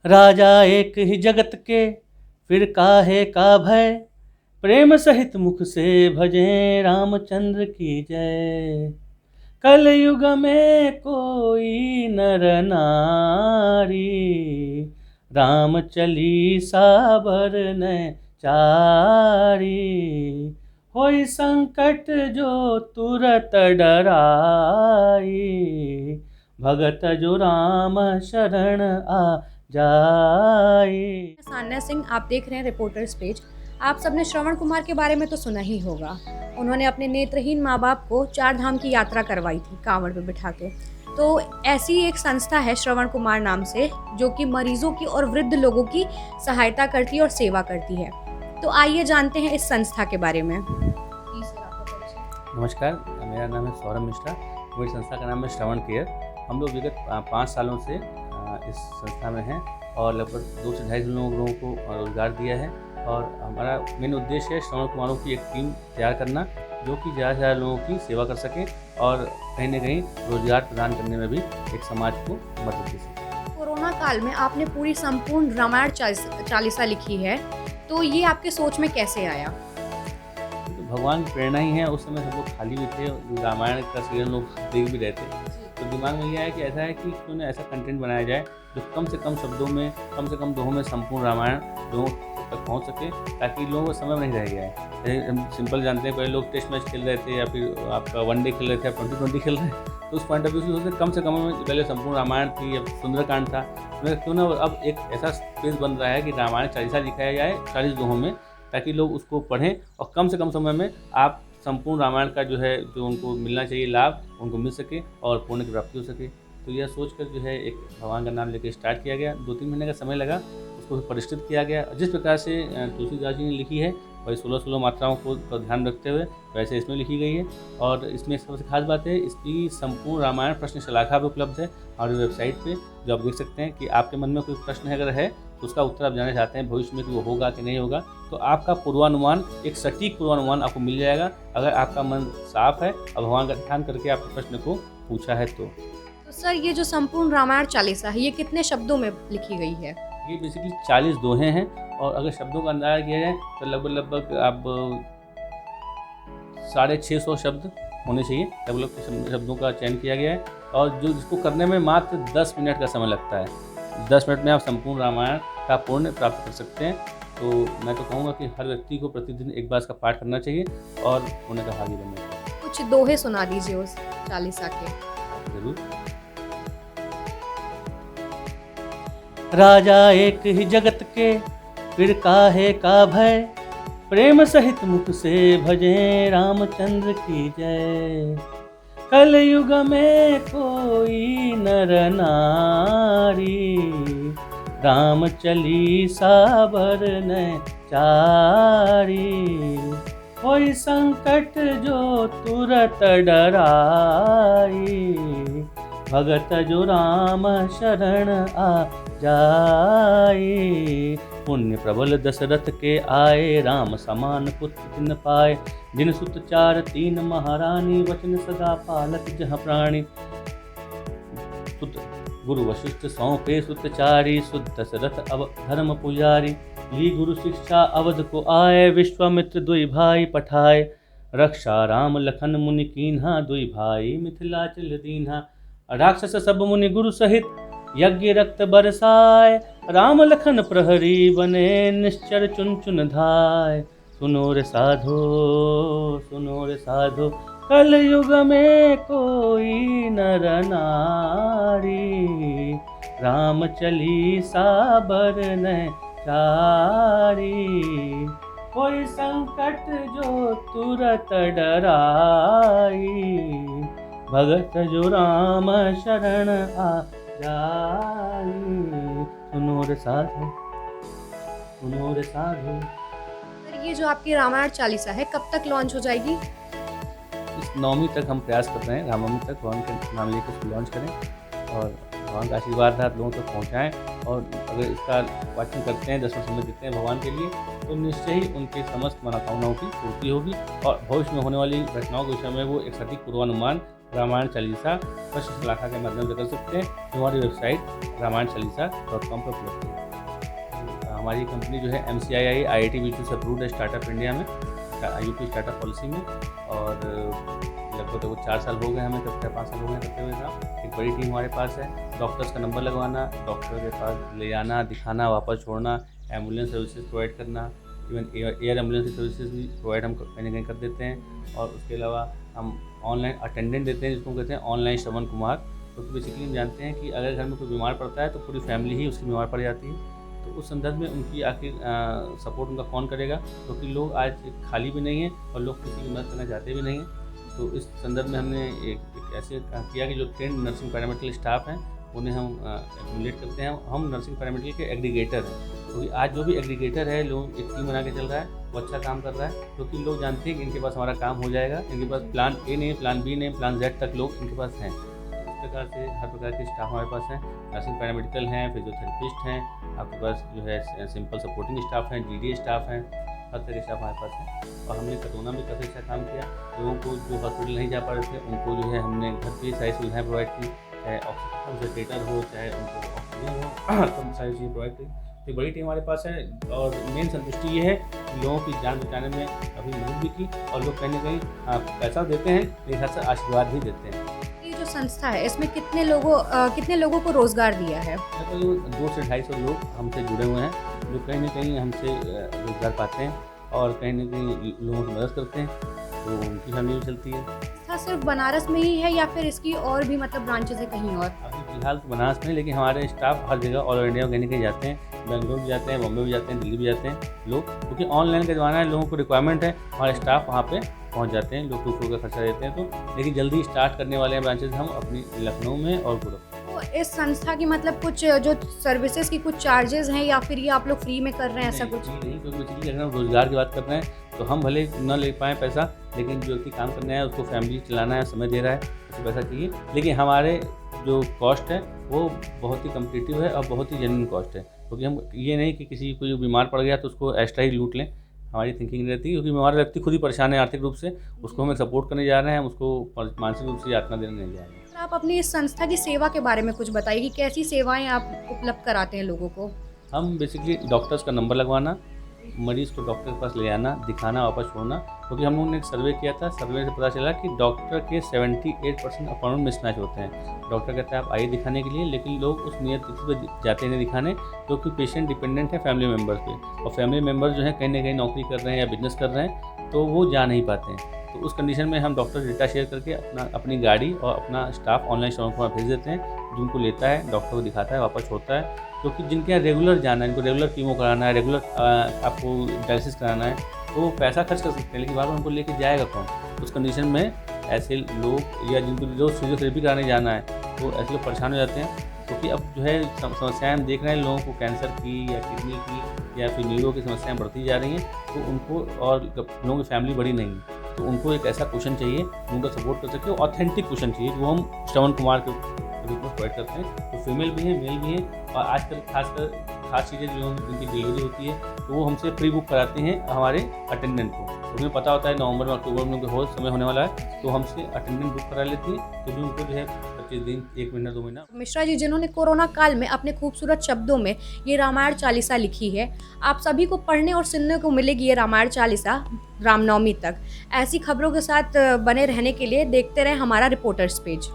राजा एक ही जगत के, फिर काहे का भय। प्रेम सहित मुख से भजें रामचंद्र की जय। कलयुग में कोई नर नारी, राम चालीसा बरनै चारी। होई संकट जो तुरत डराई, भगत जो राम शरण आ जाए। सान्या सिंह, आप देख रहे हैं रिपोर्टर्स पेज। आप सबने श्रवण कुमार के बारे में तो सुना ही होगा। उन्होंने अपने नेत्रहीन माँ बाप को 4 धाम की यात्रा करवाई थी कांवड़ पे बिठा के। तो ऐसी एक संस्था है श्रवण कुमार नाम से, जो कि मरीजों की और वृद्ध लोगों की सहायता करती है और सेवा करती है। तो आइए जानते हैं इस संस्था के बारे में। नमस्कार, मेरा नाम है सौरभ मिश्रा। मेरी संस्था का नाम है श्रवण केयर। हम लोग विगत 5 सालों से इस संस्था में हैं और लगभग 2 से 2.5 लोगों को रोज़गार दिया है। और हमारा मेन उद्देश्य है श्रवण कुमारों की एक टीम तैयार करना, जो कि ज़्यादा से ज़्यादा लोगों की सेवा कर सकें और कहीं ना कहीं रोज़गार प्रदान करने में भी एक समाज को मदद दे सकें। कोरोना काल में आपने पूरी संपूर्ण रामायण चालीसा लिखी है, तो ये आपके सोच में कैसे आया? तो भगवान की प्रेरणा ही है। उस समय सब लोग खाली भी थे, रामायण का सीरियल लोग देख भी रहे थे। तो दिमाग में ये है कि ऐसा है कि क्यों ना ऐसा कंटेंट बनाया जाए जो कम से कम शब्दों में, कम से कम दोहों में संपूर्ण रामायण लोगों तक पहुंच सके, ताकि लोगों को समय में नहीं रह गया है। हम सिंपल जानते हैं, पहले लोग टेस्ट मैच खेल रहे थे या फिर आपका वनडे खेल रहे थे, 2020 खेल रहे हैं। तो उस पॉइंट ऑफ व्यू से कम में पहले संपूर्ण रामायण थी या सुंदरकांड था। तो क्यों ना अब एक ऐसा स्पेस बन रहा है कि रामायण 40 लिखाया जाए 40 दोहों में, ताकि लोग उसको पढ़ें और कम से कम समय में आप संपूर्ण रामायण का जो उनको मिलना चाहिए लाभ, उनको मिल सके और पुण्य की प्राप्ति हो सके। तो यह सोचकर एक भगवान का नाम लेकर स्टार्ट किया गया। 2-3 महीने का समय लगा, उसको परिष्कृत किया गया। जिस प्रकार से तुलसीदास जी ने लिखी है वही 16 मात्राओं को ध्यान रखते हुए वैसे इसमें लिखी गई है। और इसमें सबसे खास बात है, इसकी संपूर्ण रामायण प्रश्न शलाखा भी उपलब्ध है हमारी वेबसाइट पे, जो आप देख सकते हैं कि आपके मन में कोई प्रश्न अगर है तो उसका उत्तर आप जानना चाहते हैं भविष्य में कि वो होगा कि नहीं होगा, तो आपका पूर्वानुमान, एक सटीक पूर्वानुमान आपको मिल जाएगा अगर आपका मन साफ है और भगवान का ध्यान करके आपके प्रश्न को पूछा है। तो सर, ये जो संपूर्ण रामायण चालीसा है, ये कितने शब्दों में लिखी गई है? ये बेसिकली 40 दोहे हैं और अगर शब्दों का अंदाजा किया जाए तो लगभग आप 650 शब्द होने चाहिए। लगभग शब्दों का चयन किया गया है और जिसको करने में मात्र 10 मिनट का समय लगता है। 10 मिनट में आप संपूर्ण रामायण का पुण्य प्राप्त कर सकते हैं। तो मैं तो कहूँगा कि हर व्यक्ति को प्रतिदिन एक बार इसका पाठ करना चाहिए और पुण्य का भागी बनना चाहिए। कुछ दोहे सुना दीजिए उस चालीसा के। जरूर। राजा एक ही जगत के, फिर काहे का भय। प्रेम सहित मुख से भजें रामचंद्र की जय। कलयुग में कोई नर नारी, राम चालीसा बरनै चारी। होई संकट जो तुरत डराई, भगत जो राम शरण आ जाए। पुण्य प्रबल दशरथ के आए, राम समान पुत्र तिन पाए। जिन सुत 4 3 महारानी, वचन सदा पालत जह प्राणी। सुत गुरु वशिष्ठ सौंपे सुत 4, सुत दशरथ अब धर्म पुजारी। ली गुरु शिक्षा अवध को आए, विश्वामित्र 2 भाई पठाए। रक्षा राम लखन मुनि कीन्हा, 2 भाई मिथिलाचल दीन्हा। राक्षस सब मुनि गुरु सहित, यज्ञ रक्त बरसाए। राम लखन प्रहरी बने, निश्चर चुन चुन धाय। सुनो रे साधो, सुनो रे साधो, कल युग में कोई नर नारी। राम चालीसा बरनै चारी। कोई संकट जो तुरत डराई, भगत जो राम शरण आ जाई। सुनो रे साधु, सुनो रे साधु। सर, ये जो आपकी रामायण चालीसा है, कब तक लॉन्च हो जाएगी? इस 9वीं तक हम प्रयास कर रहे हैं, रामनवमी तक भगवान के नाम लेकर इसको लॉन्च करें और भगवान का आशीर्वाद आप लोगों तक पहुँचाएँ। और अगर इसका वाचन करते हैं, 10 समय देते हैं भगवान के लिए, तो निश्चय ही उनकी समस्त मनोकामनाओं की पूर्ति होगी और भविष्य में होने वाली घटनाओं के विषय में वो एक सटीक पूर्वानुमान रामायण चालीसा पश्च शलाका के माध्यम से कर सकते हैं, जो हमारी वेबसाइट ramayanaChalisa.com पर उपलब्ध है। हमारी कंपनी जो है MCII IIT BC से अप्रूव्ड है स्टार्टअप इंडिया में, यूपी स्टार्टअप पॉलिसी में, और लगभग वो 4 साल हो गए हमें करते, 5 साल हो गए करते हुए काम। एक बड़ी टीम हमारे पास है। डॉक्टर्स का नंबर लगवाना, डॉक्टर के पास ले जाना, दिखाना, वापस छोड़ना, एम्बुलेंस सर्विसेज प्रोवाइड करना, इवन एयर एम्बुलेंस की सर्विसेज भी प्रोवाइड हम कहीं ना कहीं कर देते हैं। और उसके अलावा हम ऑनलाइन अटेंडेंट देते हैं, जिसको कहते हैं ऑनलाइन श्रवण कुमार। क्योंकि बेसिकली हम जानते हैं कि अगर घर में कोई बीमार पड़ता है तो पूरी फैमिली ही उसकी बीमार पड़ जाती है। तो उस संदर्भ में उनकी आखिर सपोर्ट उनका कौन करेगा, क्योंकि लोग आज खाली भी नहीं हैं और लोग किसी की मदद करना चाहते भी नहीं हैं। तो इस संदर्भ में हमने एक ऐसे किया कि जो ट्रेंड नर्सिंग पैरामेडिकल स्टाफ हैं उन्हें हम एक्यूमुलेट करते हैं। हम नर्सिंग पैरामेडिकल के एग्रीगेटर हैं, क्योंकि आज जो भी एग्रीगेटर है, लोग एक टीम बना के चल रहा है, वो अच्छा काम कर रहा है, क्योंकि लोग जानते हैं कि इनके पास हमारा काम हो जाएगा। इनके पास प्लान ए नहीं, प्लान बी नहीं, प्लान Z तक लोग इनके पास हैं। इस प्रकार से हर प्रकार के स्टाफ हमारे पास हैं। नर्सिंग पैरामेडिकल हैं, फिजियोथेरेपिस्ट हैं, आपके पास जो है सिंपल सपोर्टिंग स्टाफ हैं, GDA स्टाफ हैं, हर तरह के स्टाफ हमारे पास हैं। और हमने कोरोना में काफ़ी अच्छा काम किया। लोगों को जो हॉस्पिटल नहीं जा पा रहे थे उनको जो है हमने घर पे सारी सुविधाएँ प्रोवाइड की, चाहे ऑक्सीजन हो, चाहे उनको ऑक्सीजन हो, तो सारी चीज़ें प्रोवाइड की। तो बड़ी टीम हमारे पास है और मेन संतुष्टि ये है कि लोगों की जान बचाने में अभी मदद भी की और लोग कहीं ना कहीं पैसा देते हैं, मेरे ख्याल से आशीर्वाद भी देते हैं। ये जो संस्था है इसमें कितने लोगों को रोजगार दिया है? लगभग 200 से 250 लोग हमसे जुड़े हुए हैं, जो कहीं ना कहीं हमसे रोजगार पाते हैं और कहीं ना कहीं लोगों की मदद करते हैं, तो उनकी फैमिली भी चलती है। संस्था सिर्फ बनारस में ही है या फिर इसकी और भी मतलब ब्रांचेज है कहीं और? अभी फिलहाल तो बनारस में, लेकिन हमारे स्टाफ हर जगह ऑल इंडिया में कहीं ना कहीं जाते हैं। बेंगलोर भी जाते हैं, बॉम्बे भी जाते हैं, दिल्ली भी जाते हैं लोग, क्योंकि ऑनलाइन का ज़माना है, लोगों को रिक्वायरमेंट है, हमारे स्टाफ वहाँ पे पहुँच जाते हैं, लोग टूर का खर्चा देते हैं। तो लेकिन जल्दी स्टार्ट करने वाले हैं ब्रांचेज हम अपनी लखनऊ में और गोरखपुर। तो इस संस्था की मतलब कुछ जो सर्विसेज की कुछ चार्जेस हैं या फिर ये आप लोग फ्री में कर रहे हैं, ऐसा कुछ? नहीं, क्योंकि बेसिकली अगर हम रोजगार की बात कर रहे हैं तो हम भले न ले पाएँ पैसा, लेकिन जो व्यक्ति काम करना है, उसको फैमिली चलाना है, समय दे रहा है, उसको पैसा चाहिए। लेकिन हमारे जो कॉस्ट है वो बहुत ही कम्पिटिटिव है और बहुत ही जेन्युइन कॉस्ट है, क्योंकि हम ये नहीं कि किसी को जो बीमार पड़ गया तो उसको एक्स्ट्रा ही लूट लें, हमारी थिंकिंग रहती है। क्योंकि हमारा व्यक्ति खुद ही परेशान है आर्थिक रूप से, उसको हम सपोर्ट करने जा रहे हैं, हम उसको मानसिक रूप से यातना देने नहीं जा रहे हैं। आप अपनी इस संस्था की सेवा के बारे में कुछ बताइए कि कैसी सेवाएं आप उपलब्ध कराते हैं लोगों को? हम बेसिकली डॉक्टर्स का नंबर लगवाना, मरीज़ को डॉक्टर के पास ले जाना, दिखाना, वापस छोड़ना। क्योंकि हम लोगों ने एक सर्वे किया था, सर्वे से पता चला कि डॉक्टर के 78% अपॉइंटमेंट मिसमैच होते हैं। डॉक्टर कहता है आप आइए दिखाने के लिए, लेकिन लोग उस नियत तिथि पर जाते नहीं दिखाने, क्योंकि पेशेंट डिपेंडेंट है फैमिली मेम्बर्स पे, और फैमिली मेम्बर जो है कहीं ना कहीं नौकरी कर रहे हैं या बिजनेस कर रहे हैं, तो वो जा नहीं पाते हैं। तो उस कंडीशन में हम डॉक्टर डेटा शेयर करके अपनी गाड़ी और अपना स्टाफ ऑनलाइन श्रवण कुमार भेज देते हैं, जिनको लेता है, डॉक्टर को दिखाता है, वापस छोड़ता है। क्योंकि जिनके यहाँ रेगुलर जाना है, जिनको रेगुलर कीमो कराना है, रेगुलर आपको डायलिसिस कराना है, तो वो पैसा खर्च कर सकते हैं, लेकिन बार बार उनको लेके जाएगा कौन? उस कंडीशन में ऐसे लोग या जिनको रोज फिजियोथेरेपी कराने जाना है, तो ऐसे लोग परेशान हो जाते हैं। क्योंकि अब जो है समस्याएं हम देख रहे हैं, लोगों को कैंसर की या किडनी की या फिर न्यूरो की समस्याएं बढ़ती जा रही हैं, तो उनको, और लोगों की फैमिली बड़ी नहीं, तो उनको एक ऐसा क्वेश्चन चाहिए उनका सपोर्ट कर सके, ऑथेंटिक क्वेश्चन चाहिए, जो हम श्रवण कुमार के रूप में प्रोवाइड करते हैं। तो फीमेल भी हैं, मेल भी हैं, और आजकल खास चीज़ें जो जिनकी डिलीवरी होती है तो वो हमसे प्री बुक कराते हैं हमारे अटेंडेंट को। उन्हें पता होता है नवंबर में, अक्टूबर में उनके बहुत समय होने वाला है, तो हमसे अटेंडेंट बुक करा लेती है, तो भी उनको जो है 25 दिन, 1 महीना, 2 महीना। मिश्रा जी, जिन्होंने कोरोना काल में अपने खूबसूरत शब्दों में ये रामायण चालीसा लिखी है, आप सभी को पढ़ने और सुनने को मिलेगी ये रामायण चालीसा रामनवमी तक। ऐसी खबरों के साथ बने रहने के लिए देखते रहें हमारा रिपोर्टर्स पेज।